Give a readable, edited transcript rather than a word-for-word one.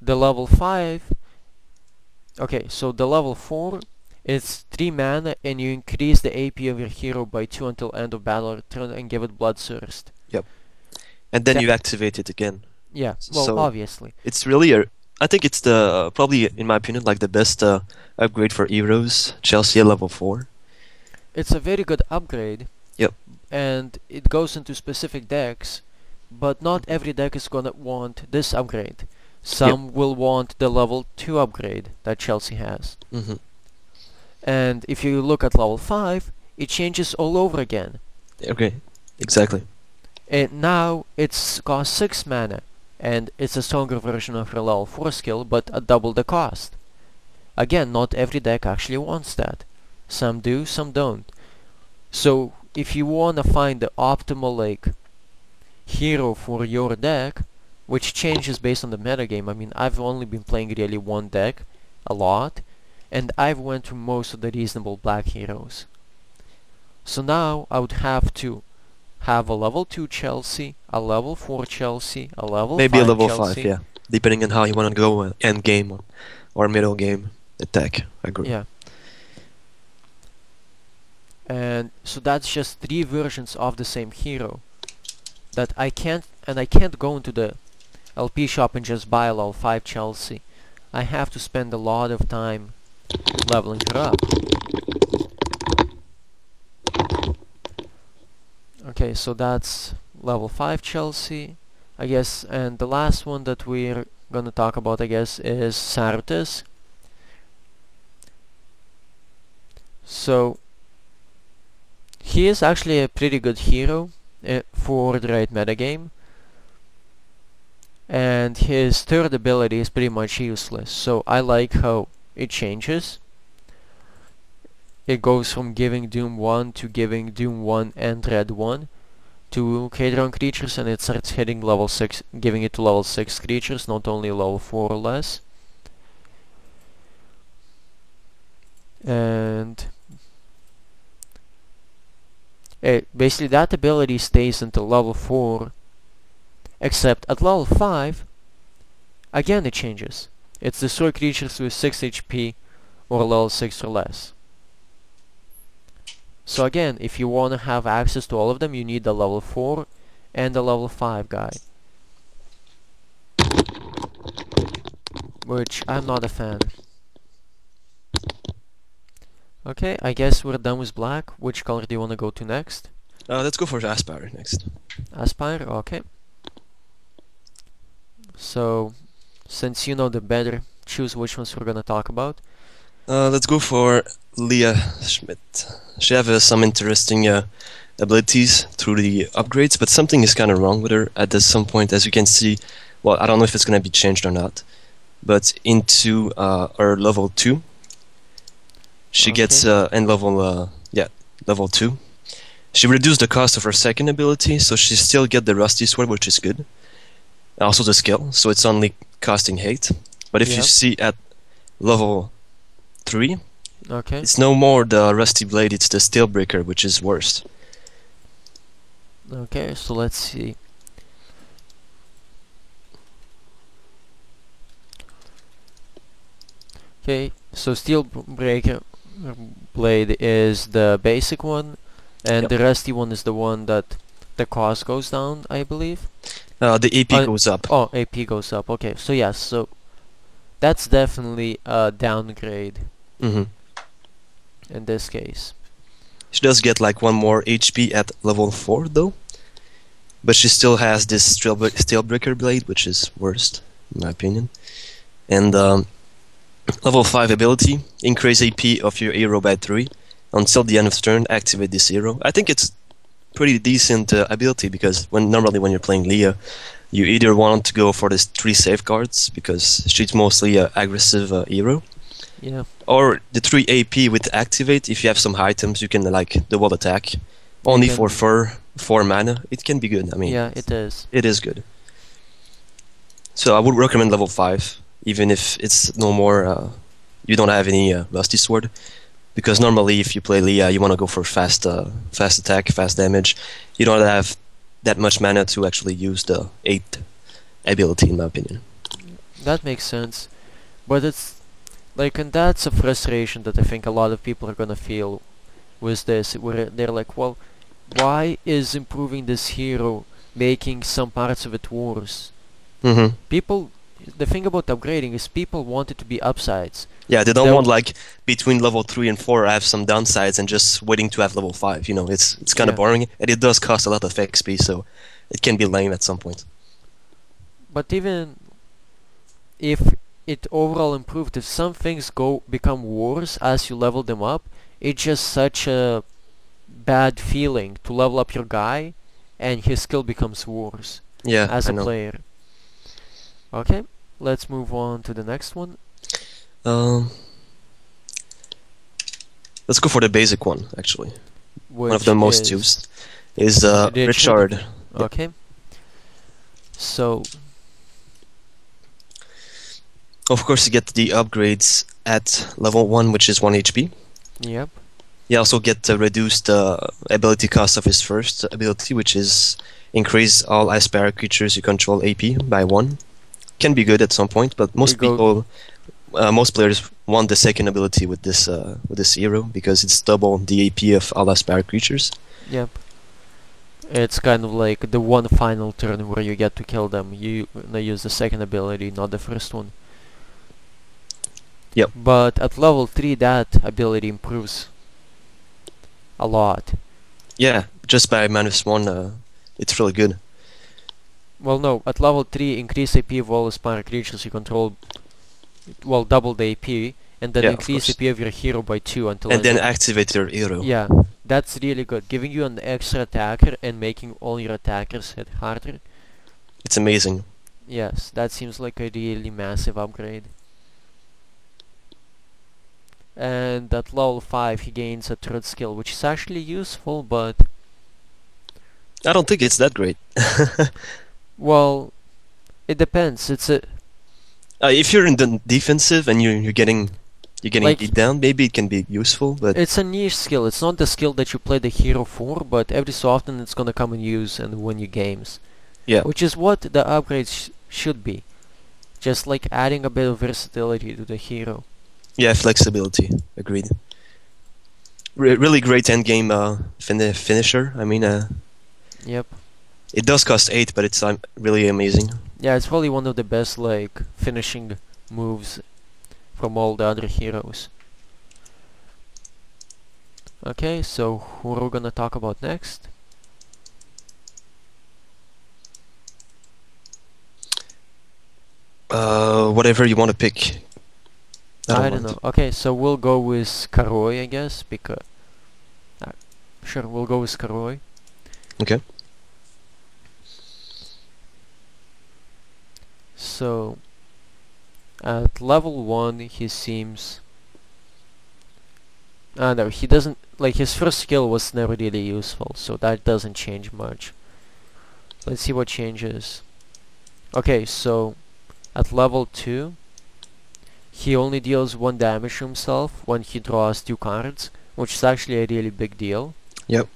the level 5, okay, so the level 4 is 3 mana and you increase the AP of your hero by 2 until end of battle turn and give it Bloodthirst. Yep. And then That, you activate it again. yeah, well, So obviously. it's really I think it's the probably in my opinion like the best upgrade for heroes. Chelsea at level 4. It's a very good upgrade. Yep. And it goes into specific decks, but not every deck is gonna want this upgrade. Some will want the level 2 upgrade that Chelsea has. Mm-hmm. And if you look at level 5, it changes all over again. Okay, exactly. And now it's cost 6 mana, and it's a stronger version of her level 4 skill, but at double the cost. Again, not every deck actually wants that. Some do, some don't. So if you wanna find the optimal hero for your deck, which changes based on the metagame. I mean, I've only been playing really one deck a lot, and I've went through most of the reasonable black heroes. So now I would have to have a level 2 Chelsea, a level 4 Chelsea, a level Maybe 5 a level Chelsea. 5, yeah. Depending on how you want to go end game or middle game attack. I agree. Yeah. And so that's just 3 versions of the same hero that I can't go into the LP shop and just buy a level 5 Chelsea. I have to spend a lot of time leveling her up. Okay, so that's level 5 Chelsea, I guess, and the last one that we're gonna talk about, I guess, is Carte. So he is actually a pretty good hero for the right metagame, and his third ability is pretty much useless, so I like how it changes. It goes from giving Doom 1 to giving Doom 1 and Red 1 to K-Dragon creatures, and it starts hitting level 6, giving it to level 6 creatures, not only level 4 or less. And basically that ability stays until level 4, except at level 5, again it changes. It's destroy creatures with 6 HP or level 6 or less. So again, if you want to have access to all of them, you need a level 4 and a level 5 guy. Which I'm not a fan. Okay, I guess we're done with black. Which color do you want to go to next? Let's go for Aspire next. Aspire, okay. So, since you know the better, choose which ones we're gonna talk about. Let's go for Leah Schmidt. She has some interesting abilities through the upgrades, but something is kind of wrong with her at some point, as you can see. Well, I don't know if it's going to be changed or not, but into her level 2, she gets in level 2. She reduced the cost of her second ability, so she still get the Rusty Sword, which is good. Also the skill, so it's only costing 8. But if you see at level 3, it's no more the Rusty Blade, it's the Steelbreaker, which is worse. Okay, so let's see. Okay, so Steelbreaker Blade is the basic one, and the Rusty one is the one that the cost goes down, I believe. The AP goes up. Oh, AP goes up. Okay, so yes, so that's definitely a downgrade. In this case. She does get like 1 more HP at level 4 though. But she still has this Steelbreaker Blade, which is worst, in my opinion. And level 5 ability, increase AP of your hero by 3. Until the end of turn, activate this hero. I think it's pretty decent ability, because normally when you're playing Leah, you either want to go for this 3 safeguards, because she's mostly an aggressive hero. Yeah. Or the 3 AP with activate. If you have some items, you can like double attack. Only for 4 mana. It can be good. I mean, yeah, it is. It is good. So I would recommend level 5, even if it's no more. You don't have any Rusty Sword, because normally if you play Leah, you want to go for fast attack, fast damage. You don't have that much mana to actually use the 8 ability, in my opinion. that makes sense. But it's like, and that's a frustration that I think a lot of people are gonna feel with this, where they're like, well, why is improving this hero making some parts of it worse? Mm-hmm. People, the thing about upgrading is people want it to be upsides. Yeah, they don't They'll- want like between level 3 and 4 have some downsides and just waiting to have level 5. You know, it's kind of Yeah. boring, and it does cost a lot of XP, so it can be lame at some point. But even if it overall improved, if some things become worse as you level them up, it's just such a bad feeling to level up your guy and his skill becomes worse Yeah, as I a know. player. Okay, let's move on to the next one. Um, let's go for the basic one, actually. One of Which the most is used is Richard. Richard. Okay. So, Of course, you get the upgrades at level 1, which is 1 HP. yep. You also get the reduced ability cost of his first ability, which is increase all Aspire creatures you control AP by 1. Can be good at some point, but most players want the second ability with this hero because it's double the AP of all Aspire creatures. Yep. It's kind of like the one final turn where you get to kill them. You use the second ability, not the first one. Yep. But at level 3 that ability improves a lot. Yeah, just by -1, it's really good. Well, no, at level 3 increase AP of all Aspire creatures you control, well, double the AP, and then Yeah, of increase course. AP of your hero by 2 until And then end. activate your hero. Yeah, that's really good. Giving you an extra attacker and making all your attackers hit harder. It's amazing. Yes, that seems like a really massive upgrade. And at level 5 he gains a third skill, which is actually useful, but I don't think it's that great. well, it depends. It's a If you're in the defensive and you're getting Like- beat down, maybe it can be useful, but it's a niche skill. It's not the skill that you play the hero for, but every so often it's gonna come in use and win you games. yeah. Which is what the upgrades should be. Just like adding a bit of versatility to the hero. Yeah, flexibility. Agreed. Really great endgame finisher. I mean, Yep. it does cost 8, but it's really amazing. Yeah, it's probably one of the best like finishing moves from all the other heroes. Okay, so who are we gonna talk about next? Whatever you want to pick. I don't know. Okay, so we'll go with Karoy, I guess, because sure, we'll go with Karoy. Okay. So at level 1 he seems no, he doesn't, like, his first skill was never really useful, so that doesn't change much. Let's see what changes. Okay, so at level 2 he only deals 1 damage to himself when he draws 2 cards, which is actually a really big deal. Yep.